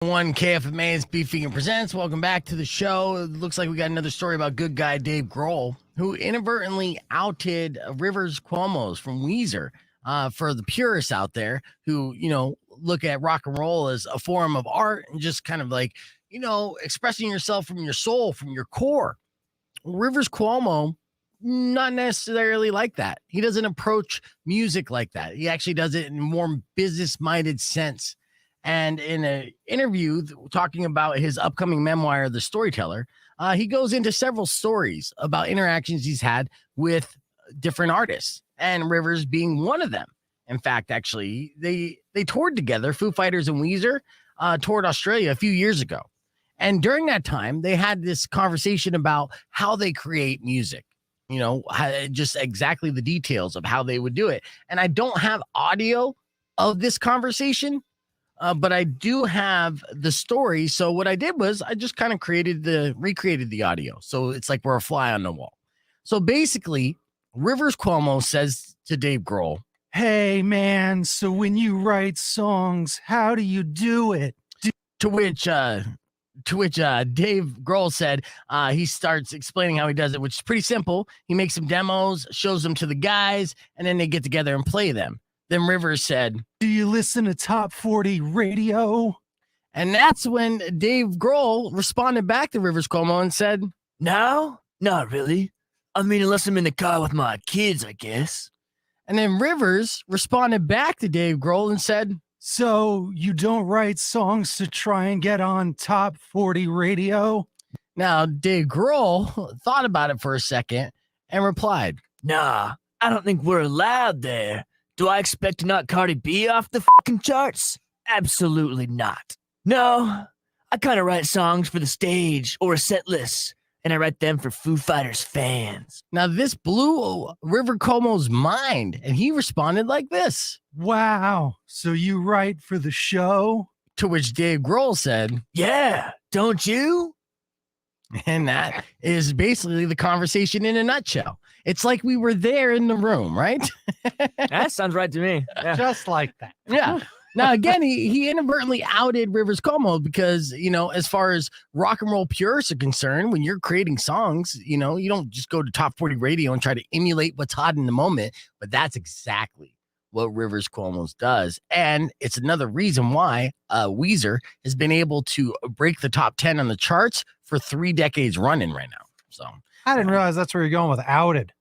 One KFMA's Beefing and Presents. Welcome back to the show. It looks like we got another story about good guy Dave Grohl, who inadvertently outed Rivers Coumo from Weezer. For the purists out there who, look at rock and roll as a form of art and just kind of like, expressing yourself from your soul, from your core. Rivers Coumo, not necessarily like that. He doesn't approach music like that. He actually does it in a more business-minded sense. And in an interview talking about his upcoming memoir, The Storyteller, he goes into several stories about interactions he's had with different artists, and Rivers being one of them. In fact, actually, they toured together, Foo Fighters and Weezer, toured Australia a few years ago. And during that time, they had this conversation about how they create music, just exactly the details of how they would do it. And I don't have audio of this conversation, but I do have the story. So what I did was I just kind of recreated the audio. So it's like we're a fly on the wall. So basically, Rivers Coumo says to Dave Grohl, "Hey man, so when you write songs, how do you do it?" To which Dave Grohl said he starts explaining how he does it, which is pretty simple. He makes some demos, shows them to the guys, and then they get together and play them. Then Rivers said, "Do you listen to Top 40 radio?" And that's when Dave Grohl responded back to Rivers Coumo and said, "No, not really. I mean, unless I'm in the car with my kids, I guess." And then Rivers responded back to Dave Grohl and said, "So you don't write songs to try and get on Top 40 radio?" Now, Dave Grohl thought about it for a second and replied, "Nah, I don't think we're allowed there. Do I expect to knock Cardi B off the fucking charts? Absolutely not. No, I kind of write songs for the stage or a set list, and I write them for Foo Fighters fans." Now, this blew Rivers Coumo's mind, and he responded like this. "Wow, so you write for the show?" To which Dave Grohl said, "Yeah, don't you?" And that is basically the conversation in a nutshell. It's like we were there in the room, right? That sounds right to me. Yeah. Just like that. Yeah. Now, again, he inadvertently outed Rivers Coumo because, as far as rock and roll purists are concerned, when you're creating songs, you don't just go to Top 40 radio and try to emulate what's hot in the moment. But that's exactly what Rivers Coumo does. And it's another reason why Weezer has been able to break the top 10 on the charts for 3 decades running right now. So I didn't realize that's where you're going with outed.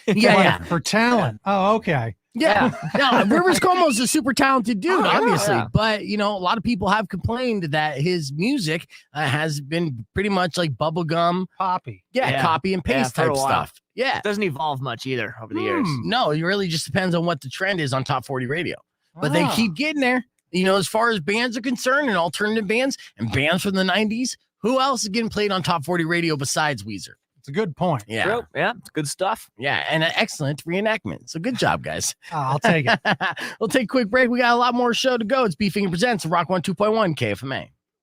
yeah. For talent. Oh, okay. Yeah. Now, Rivers Coumo's a super talented dude, obviously. Yeah. But, a lot of people have complained that his music has been pretty much like bubblegum. Poppy. Yeah, copy and paste for a type while. stuff. Yeah. It doesn't evolve much either over the years. No, it really just depends on what the trend is on Top 40 radio. But they keep getting there. As far as bands are concerned and alternative bands and bands from the 90s, who else is getting played on Top 40 radio besides Weezer? It's a good point. Yeah. True. Yeah, it's good stuff. Yeah, and an excellent reenactment. So good job, guys. I'll take it. We'll take a quick break. We got a lot more show to go. It's Beefing and Presents Rock 102.1 KFMA.